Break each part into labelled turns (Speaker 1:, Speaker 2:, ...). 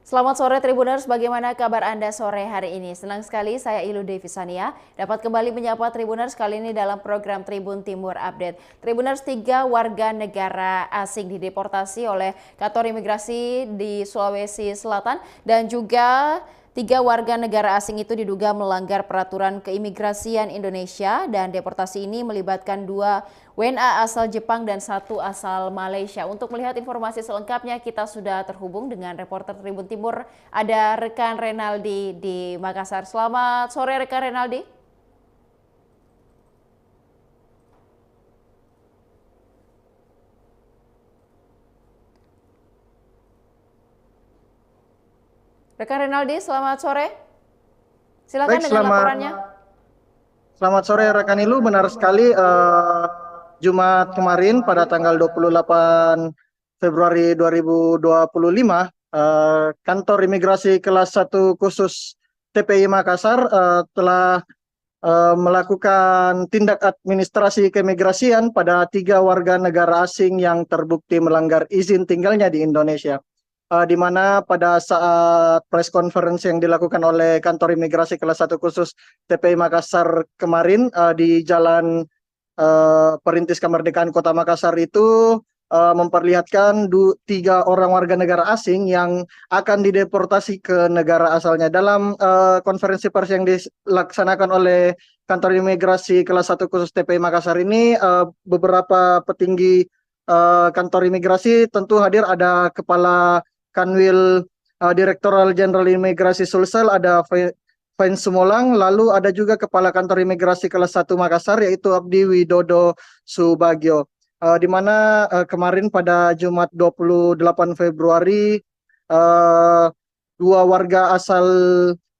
Speaker 1: Selamat sore Tribuners, bagaimana kabar Anda sore hari ini? Senang sekali saya Ilu Devisania dapat kembali menyapa Tribuners kali ini dalam program Tribun Timur Update. Tribuners, 3 warga negara asing dideportasi oleh kantor imigrasi di Sulawesi Selatan dan juga 3 warga negara asing itu diduga melanggar peraturan keimigrasian Indonesia dan deportasi ini melibatkan 2 WNA asal Jepang dan 1 asal Malaysia. Untuk melihat informasi selengkapnya kita sudah terhubung dengan reporter Tribun Timur, ada rekan Renaldi di Makassar. Selamat sore rekan Renaldi. Rekan Renaldi, selamat sore. Silakan
Speaker 2: Baik,
Speaker 1: dengan laporannya.
Speaker 2: selamat sore rekan Ilu. Benar sekali, Jumat kemarin pada tanggal 28 Februari 2025, kantor imigrasi kelas 1 khusus TPI Makassar telah melakukan tindak administrasi keimigrasian pada 3 warga negara asing yang terbukti melanggar izin tinggalnya di Indonesia. Di mana pada saat press conference yang dilakukan oleh kantor imigrasi kelas 1 khusus TPI Makassar kemarin di Jalan Perintis Kemerdekaan Kota Makassar itu memperlihatkan 3 orang warga negara asing yang akan dideportasi ke negara asalnya. Dalam konferensi pers yang dilaksanakan oleh kantor imigrasi kelas 1 khusus TPI Makassar ini, beberapa petinggi kantor imigrasi tentu hadir. Ada Kepala Kanwil Direktoral Jenderal Imigrasi Sulsel, ada Fain Sumolang, lalu ada juga Kepala Kantor Imigrasi kelas 1 Makassar yaitu Abdi Widodo Subagio. Di mana kemarin pada Jumat 28 Februari, uh, 2 warga asal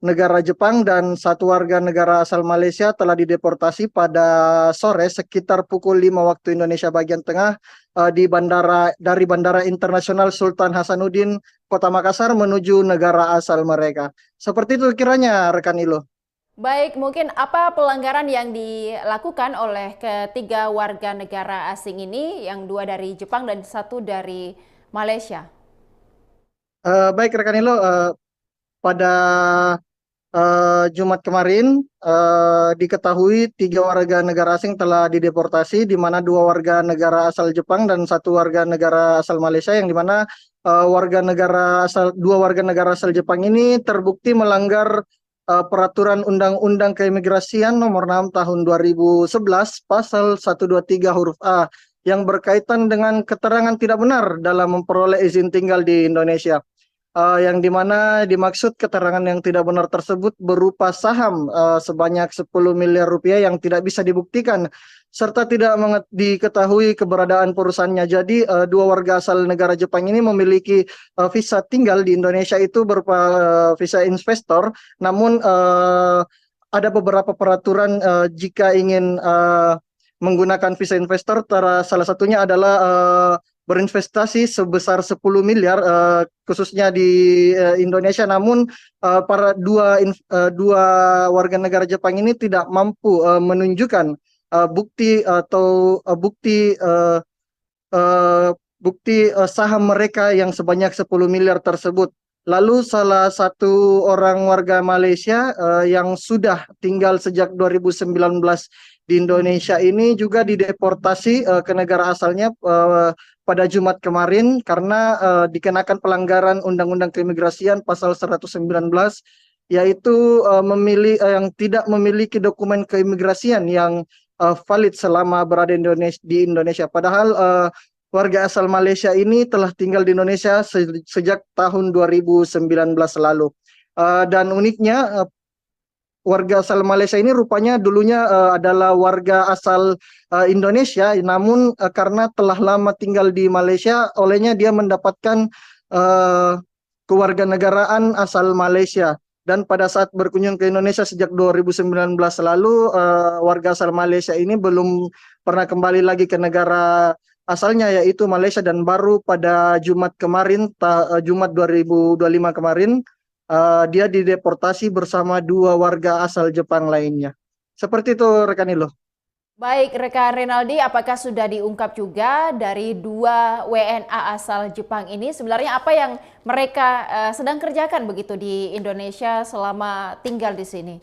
Speaker 2: negara Jepang dan 1 warga negara asal Malaysia telah dideportasi pada sore sekitar pukul 5 waktu Indonesia bagian tengah dari Bandara Internasional Sultan Hasanuddin Kota Makassar menuju negara asal mereka. Seperti itu kiranya rekan Ilo.
Speaker 1: Baik, mungkin apa pelanggaran yang dilakukan oleh ketiga warga negara asing ini, yang 2 dari Jepang dan 1 dari Malaysia?
Speaker 2: Baik rekan Ilo, pada Jumat kemarin diketahui 3 warga negara asing telah dideportasi, di mana 2 warga negara asal Jepang dan 1 warga negara asal Malaysia, yang di mana 2 warga negara asal Jepang ini terbukti melanggar peraturan Undang-Undang Keimigrasian Nomor 6 Tahun 2011 Pasal 123 huruf A yang berkaitan dengan keterangan tidak benar dalam memperoleh izin tinggal di Indonesia. Yang dimana dimaksud keterangan yang tidak benar tersebut berupa saham sebanyak 10 miliar rupiah yang tidak bisa dibuktikan serta tidak diketahui keberadaan perusahaannya. Jadi 2 warga asal negara Jepang ini memiliki visa tinggal di Indonesia itu berupa visa investor, namun ada beberapa peraturan jika ingin menggunakan visa investor, salah satunya adalah berinvestasi sebesar 10 miliar khususnya di Indonesia. Namun para dua warga negara Jepang ini tidak mampu menunjukkan bukti atau saham mereka yang sebanyak 10 miliar tersebut. Lalu salah satu orang warga Malaysia yang sudah tinggal sejak 2019 di Indonesia ini juga dideportasi ke negara asalnya pada Jumat kemarin karena dikenakan pelanggaran Undang-Undang Keimigrasian Pasal 119, yaitu yang tidak memiliki dokumen keimigrasian yang valid selama berada di Indonesia. Padahal warga asal Malaysia ini telah tinggal di Indonesia sejak tahun 2019 lalu. Dan uniknya, warga asal Malaysia ini rupanya dulunya adalah warga asal Indonesia, namun karena telah lama tinggal di Malaysia, olehnya dia mendapatkan kewarganegaraan asal Malaysia. Dan pada saat berkunjung ke Indonesia sejak 2019 lalu, warga asal Malaysia ini belum pernah kembali lagi ke negara asalnya yaitu Malaysia, dan baru pada Jumat kemarin, Jumat 2025 kemarin, dia dideportasi bersama 2 warga asal Jepang lainnya. Seperti itu rekan Ilo.
Speaker 1: Baik, rekan Renaldi, apakah sudah diungkap juga dari dua WNA asal Jepang ini sebenarnya apa yang mereka sedang kerjakan begitu di Indonesia selama tinggal di sini?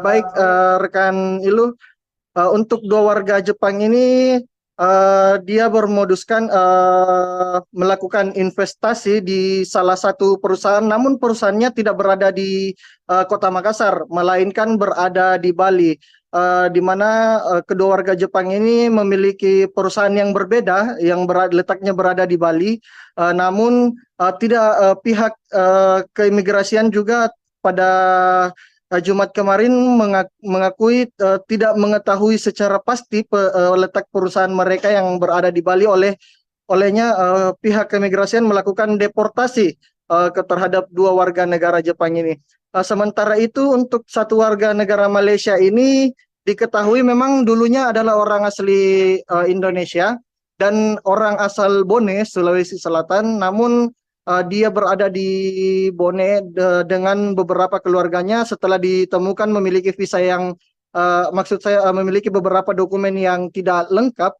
Speaker 2: Baik, rekan Ilu, untuk dua warga Jepang ini dia bermoduskan melakukan investasi di salah satu perusahaan, namun perusahaannya tidak berada di Kota Makassar, melainkan berada di Bali, di mana kedua warga Jepang ini memiliki perusahaan yang berbeda, yang letaknya berada di Bali, namun tidak pihak keimigrasian juga pada Jumat kemarin mengakui tidak mengetahui secara pasti letak perusahaan mereka yang berada di Bali, olehnya pihak keimigrasian melakukan deportasi terhadap dua warga negara Jepang ini. Sementara itu untuk satu warga negara Malaysia ini diketahui memang dulunya adalah orang asli Indonesia dan orang asal Bone, Sulawesi Selatan, namun dia berada di Bone dengan beberapa keluarganya setelah ditemukan memiliki visa yang maksud saya memiliki beberapa dokumen yang tidak lengkap,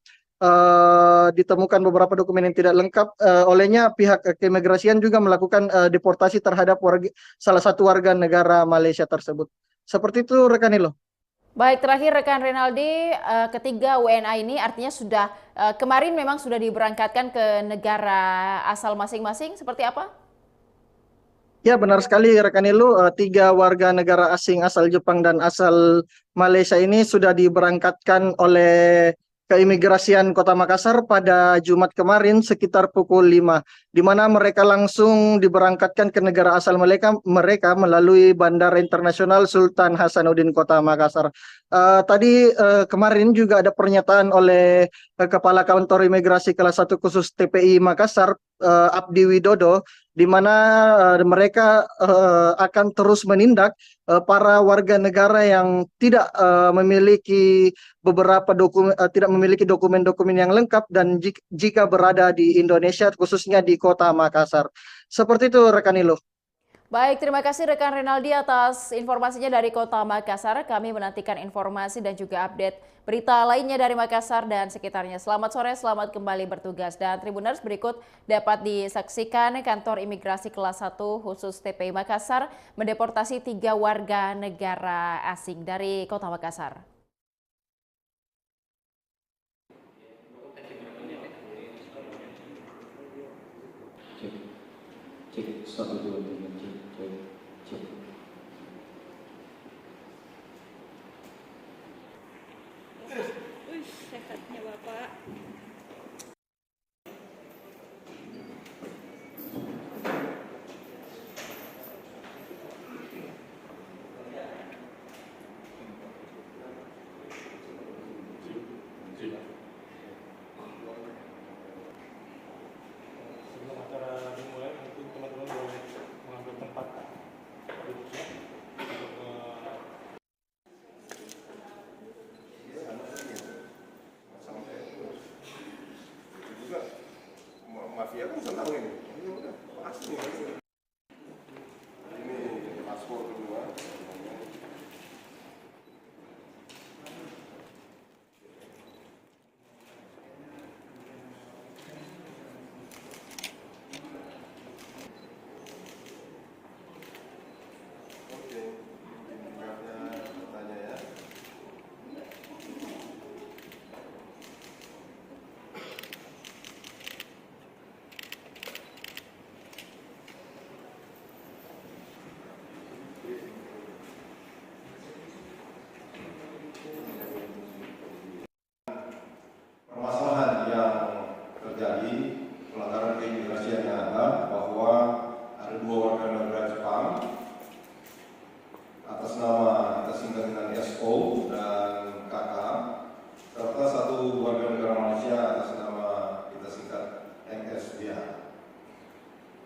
Speaker 2: ditemukan beberapa dokumen yang tidak lengkap, olehnya pihak keimigrasian juga melakukan deportasi terhadap salah satu warga negara Malaysia tersebut. Seperti itu rekan Ilo.
Speaker 1: Baik, terakhir rekan Renaldi, ketiga WNA ini artinya sudah kemarin memang sudah diberangkatkan ke negara asal masing-masing, seperti apa?
Speaker 2: Ya, benar sekali rekan Ilu, tiga warga negara asing asal Jepang dan asal Malaysia ini sudah diberangkatkan oleh keimigrasian Kota Makassar pada Jumat kemarin sekitar pukul 5, di mana mereka langsung diberangkatkan ke negara asal mereka melalui Bandara Internasional Sultan Hasanuddin Kota Makassar. Tadi kemarin juga ada pernyataan oleh Kepala Kantor Imigrasi Kelas 1 Khusus TPI Makassar, Abdi Widodo, di mana mereka akan terus menindak para warga negara yang tidak memiliki tidak memiliki dokumen-dokumen yang lengkap dan jika berada di Indonesia khususnya di Kota Makassar. Seperti itu rekan Ilo.
Speaker 1: Baik, terima kasih rekan Renaldi atas informasinya dari Kota Makassar. Kami menantikan informasi dan juga update berita lainnya dari Makassar dan sekitarnya. Selamat sore, selamat kembali bertugas. Dan Tribuners, berikut dapat disaksikan kantor imigrasi kelas 1 khusus TPI Makassar mendeportasi 3 warga negara asing dari Kota Makassar.
Speaker 3: Cek 1 2 3 cek.
Speaker 4: Sehatnya Bapak.
Speaker 5: Sebelum acara dimulai, mungkin teman-teman boleh mengambil tempat duduknya untuk
Speaker 6: mafia kan senang ini udah pasti ini paspor kedua. Oke, tinggalnya tanya ya. Permasalahan yang terjadi, pelanggaran keimigrasian yang ada, bahwa ada dua warga negara Jepang atas nama kita singkat dengan SO dan KK, serta satu warga negara Malaysia atas nama kita singkat MS dia.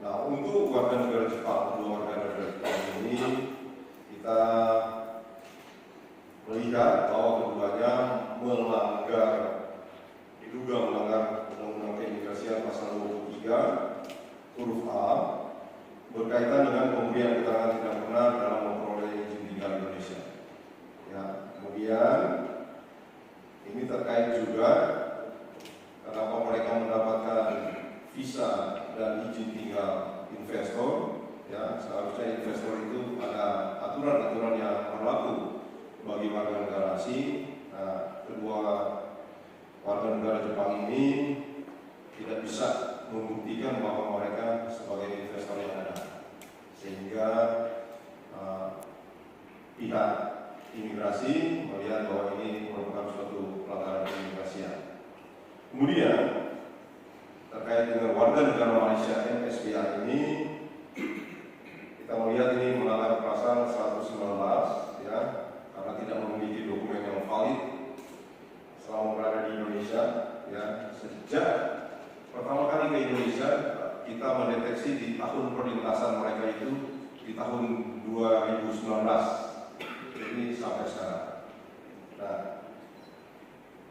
Speaker 6: Nah, untuk warga negara Jepang, dua warga negara Jepang ini kita melihat bahwa keduanya diduga melanggar Undang-Undang Keimigrasian Pasal 23 huruf A berkaitan dengan pemberian keterangan tidak benar dalam memperoleh izin tinggal Indonesia. Ya, kemudian harusnya investor itu ada aturan-aturan yang berlaku bagi warga negara asing. Kedua warga negara Jepang ini tidak bisa membuktikan bahwa mereka sebagai investor yang ada, sehingga pihak imigrasi melihat bahwa ini merupakan suatu pelanggaran keimigrasian. Kemudian terkait dengan warga negara Malaysia MSBA ini, kita melihat ini melanggar pasal 119 ya, karena tidak memiliki dokumen yang valid selama berada di Indonesia ya. Sejak pertama kali ke Indonesia, kita mendeteksi di tahun perlintasan mereka itu di tahun 2019. Ini sampai sekarang. Nah,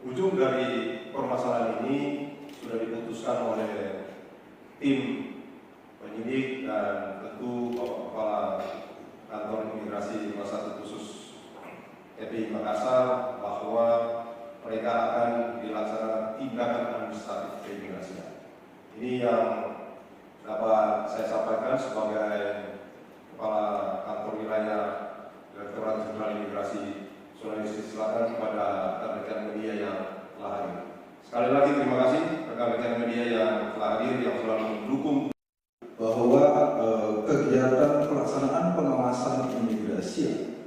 Speaker 6: ujung dari permasalahan ini sudah diputuskan oleh tim penyidik dan tentu Bapak Kepala Kantor Imigrasi kelas 1 khusus TPI Makassar bahwa mereka akan dilaksanakan tindakan administratif keimigrasian. Ini yang dapat saya sampaikan sebagai Kepala Kantor Wilayah Direktorat Jenderal Imigrasi Sulawesi Selatan kepada rekan-rekan media yang telah hadir. Sekali lagi terima kasih rekan-rekan media yang telah hadir yang selalu mendukung
Speaker 4: bahwa kegiatan pelaksanaan pengawasan imigrasi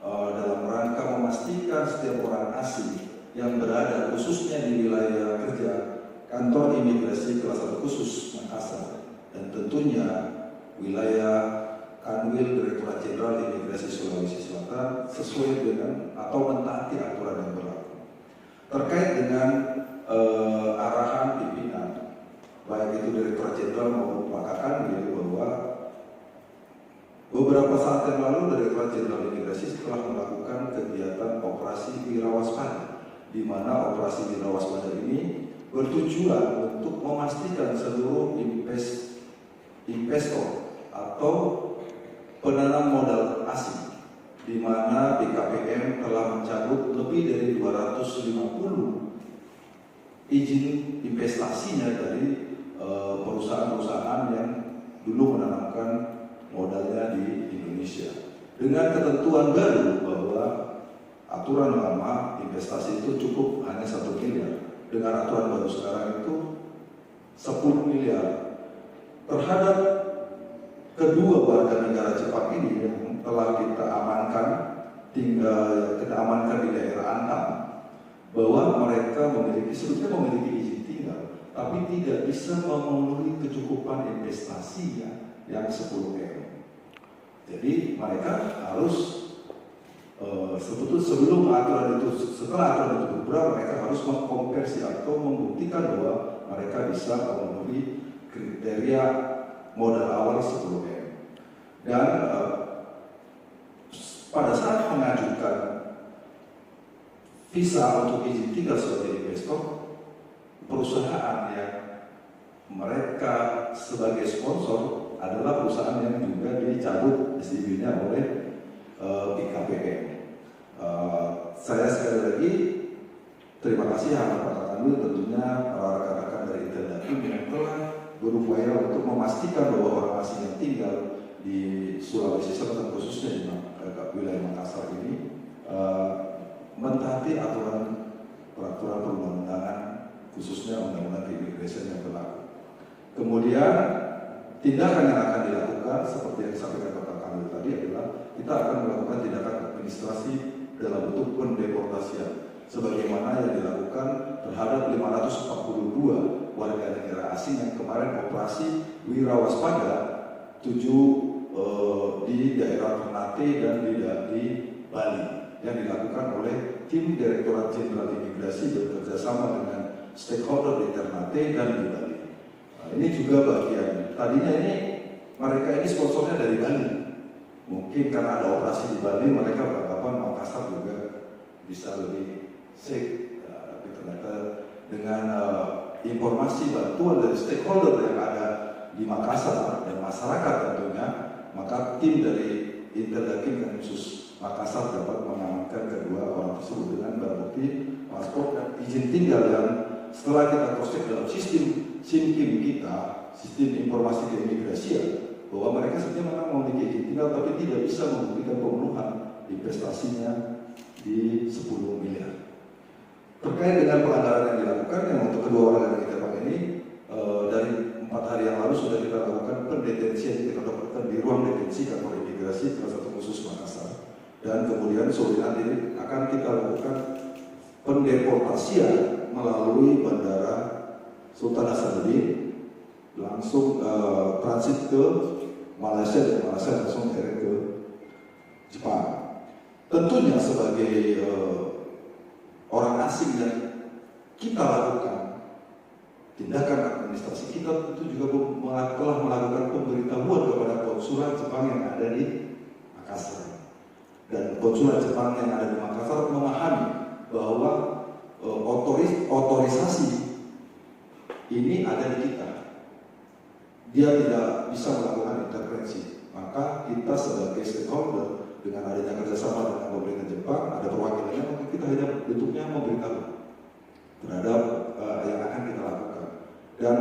Speaker 4: dalam rangka memastikan setiap orang asing yang berada khususnya di wilayah kerja Kantor Imigrasi kelas 1 khusus Makassar dan tentunya wilayah Kanwil Direktorat Jenderal Imigrasi Sulawesi Selatan sesuai dengan atau mentaati aturan yang berlaku terkait dengan arahan pimpinan baik itu Direktorat Jenderal maupun Pak Kanwil bahwa beberapa saat yang lalu Direktorat Jenderal Imigrasi telah melakukan kegiatan operasi Wirawaspada, di mana operasi Wirawaspada ini bertujuan untuk memastikan seluruh investor atau penanam modal asing, di mana BKPM telah mencabut lebih dari 250 izin investasinya dari perusahaan-perusahaan yang dulu menanamkan modalnya di Indonesia. Dengan ketentuan baru bahwa aturan lama investasi itu cukup hanya 1 miliar. Dengan aturan baru sekarang itu 10 miliar. Terhadap kedua warga negara Jepang ini yang telah kita amankan, kita amankan di daerah Antam, bahwa mereka sebetulnya memiliki izin tinggal, tapi tidak bisa memenuhi kecukupan investasinya yang 10 M. Jadi mereka harus sebelum aturan itu, setelah aturan itu berubah, mereka harus mengkonversi atau membuktikan bahwa mereka bisa memenuhi kriteria modal awal 10 M. Dan pada saat mengajukan visa untuk izin tinggal sebagai investor, perusahaan yang mereka sebagai sponsor adalah perusahaan yang juga dicabut SDB-nya oleh BKPM. Saya sekali lagi terima kasih atas Pak tentunya para rekan-rekan dari Interdakim yang telah berupaya untuk memastikan bahwa orang asing yang tinggal di Sulawesi Selatan khususnya di wilayah Makassar ini mentaati aturan peraturan perundang-undangan khususnya undang-undang keimigrasian yang berlaku. Kemudian tindakan yang akan dilakukan seperti yang disampaikan Pak Kamil tadi adalah kita akan melakukan tindakan administrasi dalam bentuk pendeportasian sebagaimana yang dilakukan terhadap 542 warga negara asing yang kemarin operasi Wirawaspada 7 di daerah Ternate dan di Bali yang dilakukan oleh tim Direktorat Jenderal Imigrasi bekerjasama dengan stakeholder di Ternate dan di Bali. Nah, ini juga bagian. Tadinya ini mereka ini sponsornya dari Bali. Mungkin karena ada operasi di Bali, mereka beranggapan Makassar juga bisa lebih safe. Tapi ternyata dengan informasi bantuan dari stakeholder yang ada di Makassar dan masyarakat tentunya, maka tim dari Interdakim dan khusus Makassar dapat mengamankan kedua orang tersebut dengan barang bukti paspor dan izin tinggal yang setelah kita cross check dalam sistem SIMKIM kita, sistem informasi keimigrasian, bahwa mereka sebenarnya memang memiliki izin tinggal tapi tidak bisa membuktikan pemenuhan investasinya di 10 miliar. Terkait dengan pelanggaran yang dilakukan, yang untuk kedua warga negara Jepang ini dari 4 hari yang lalu sudah kita lakukan pendetensian yang kita dapatkan di ruang detensi kantor imigrasi kelas 1 khusus Makassar, dan kemudian sore nanti akan kita lakukan pendeportasian melalui Bandara Sultan Hasanuddin langsung transit ke Malaysia, dan Malaysia langsung direct ke Jepang. Tentunya sebagai orang asing yang kita lakukan tindakan administrasi, kita tentu juga telah melakukan pemberitahuan kepada konsulat Jepang yang ada di Makassar, dan konsulat Jepang yang ada di Makassar memahami bahwa otorisasi ini ada di kita. Dia tidak bisa melakukan intervensi. Maka kita sebagai stakeholder dengan adanya kerjasama dengan pemerintah Jepang, ada perwakilannya, maka kita hanya bentuknya memberitahu terhadap yang akan kita lakukan. Dan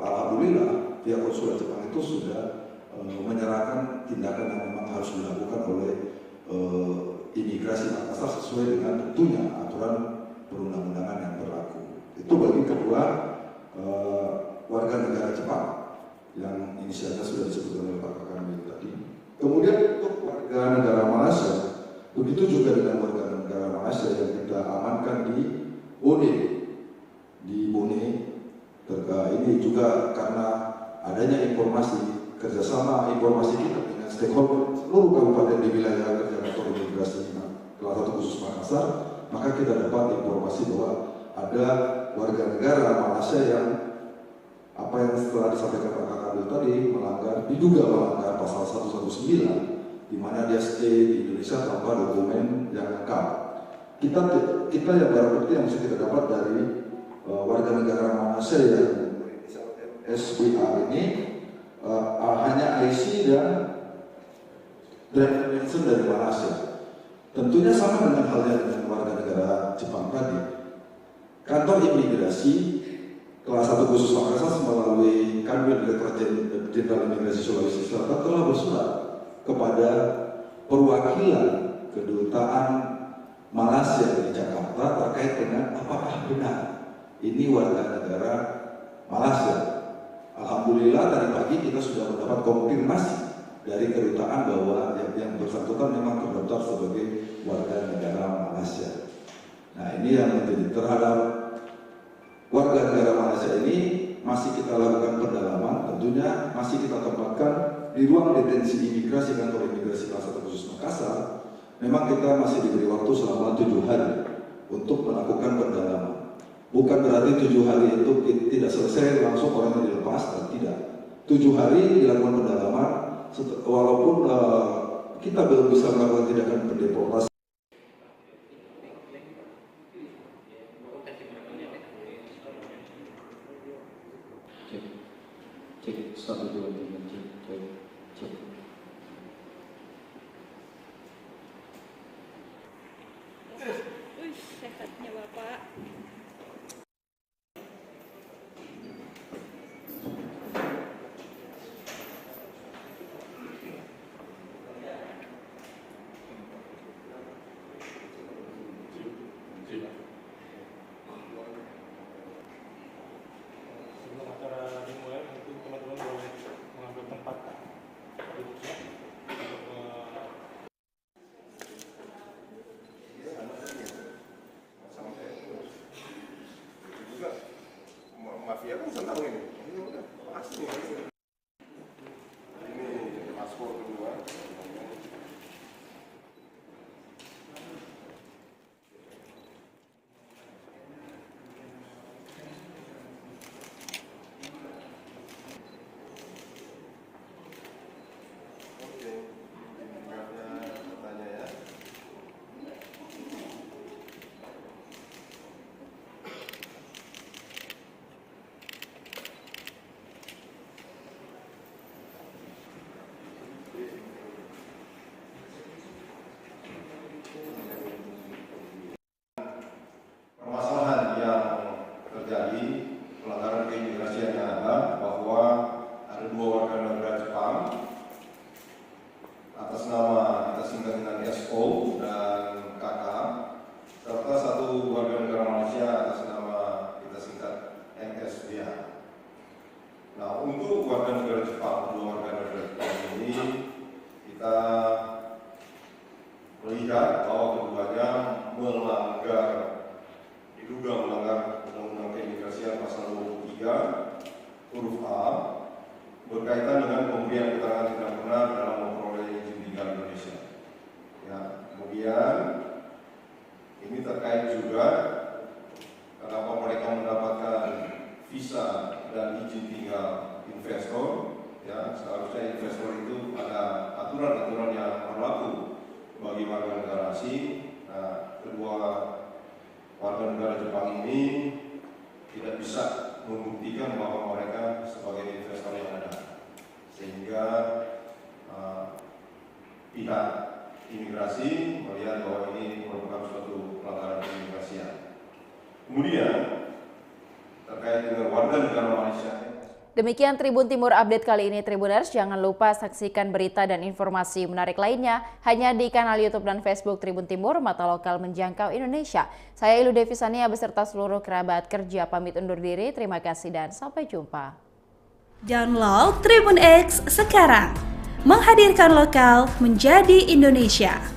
Speaker 4: alhamdulillah pihak konsulat Jepang itu sudah menyerahkan tindakan yang memang harus dilakukan oleh imigrasi Makassar sesuai dengan tentunya aturan perundang-undangan yang berlaku. Itu bagi kedua warga negara Jepang yang inisialnya sudah disebutkan oleh Pak Kakamil tadi. Kemudian untuk warga negara Malaysia, begitu juga dengan warga negara Malaysia yang kita amankan di Bone. Di Bone, ini juga karena adanya informasi, kerjasama informasi kita dengan stakeholder seluruh kabupaten di wilayah kerja kantor imigrasi kelas 1 khusus Makassar, maka kita dapat informasi bahwa ada warga negara Malaysia yang apa yang setelah disampaikan Pak Kakak tadi diduga melanggar pasal 119 di mana dia stay di Indonesia tanpa dokumen yang lengkap. Kita yang barang bukti yang bisa kita dapat dari warga negara Malaysia yang SBA ini hanya IC dan driver license dari Malaysia. Tentunya sama dengan halnya dengan warga negara Jepang tadi. Kantor imigrasi kelas 1 khusus Makassar melalui Kanwil Direktorat Jenderal Imigrasi Sulawesi Selatan telah bersurat kepada perwakilan kedutaan Malaysia di Jakarta terkait dengan apakah benar ini warga negara Malaysia. Alhamdulillah tadi pagi kita sudah mendapat konfirmasi dari kedutaan bahwa yang bersangkutan memang terdaftar sebagai warga negara Malaysia. Nah, ini yang menjadi terhadap warga negara Malaysia ini masih kita lakukan pendalaman, tentunya masih kita tempatkan di ruang detensi imigrasi kantor imigrasi kelas 1 khusus Makassar. Memang kita masih diberi waktu selama 7 hari untuk melakukan pendalaman. Bukan berarti 7 hari itu tidak selesai langsung orangnya dilepas, tidak. 7 hari dilakukan pendalaman, walaupun kita belum bisa melakukan tindakan pendeportasi.
Speaker 3: Cek 1 2 3 cek.
Speaker 7: Sehatnya Bapak.
Speaker 5: Sebelum acara dimulai, mungkin teman-teman boleh mengambil tempat duduknya untuk
Speaker 6: juga mafia kan senang ini udah pasti ini paspor kedua. Oke, nggak ada tanya ya. ini kita melihat bahwa keduanya diduga melanggar Undang-Undang Keimigrasian pasal 23 huruf A berkaitan dengan pemberian keterangan tidak benar dalam memperoleh izin tinggal Indonesia. Ya, kemudian ini terkait juga kenapa mereka mendapatkan visa dan izin tinggal investor. Ya, seharusnya investor itu ada aturan-aturan yang berlaku bagi warga negara asing. Nah, kedua warga negara Jepang ini tidak bisa membuktikan bahwa mereka sebagai investor yang ada, sehingga pihak imigrasi melihat bahwa ini merupakan suatu pelanggaran keimigrasian. Kemudian terkait dengan warga negara Malaysia.
Speaker 1: Demikian Tribun Timur Update kali ini, Tribuners. Jangan lupa saksikan berita dan informasi menarik lainnya hanya di kanal YouTube dan Facebook Tribun Timur, mata lokal menjangkau Indonesia. Saya Ilu Devisania beserta seluruh kerabat kerja pamit undur diri. Terima kasih dan sampai jumpa.
Speaker 7: Download Tribun X sekarang, menghadirkan lokal menjadi Indonesia.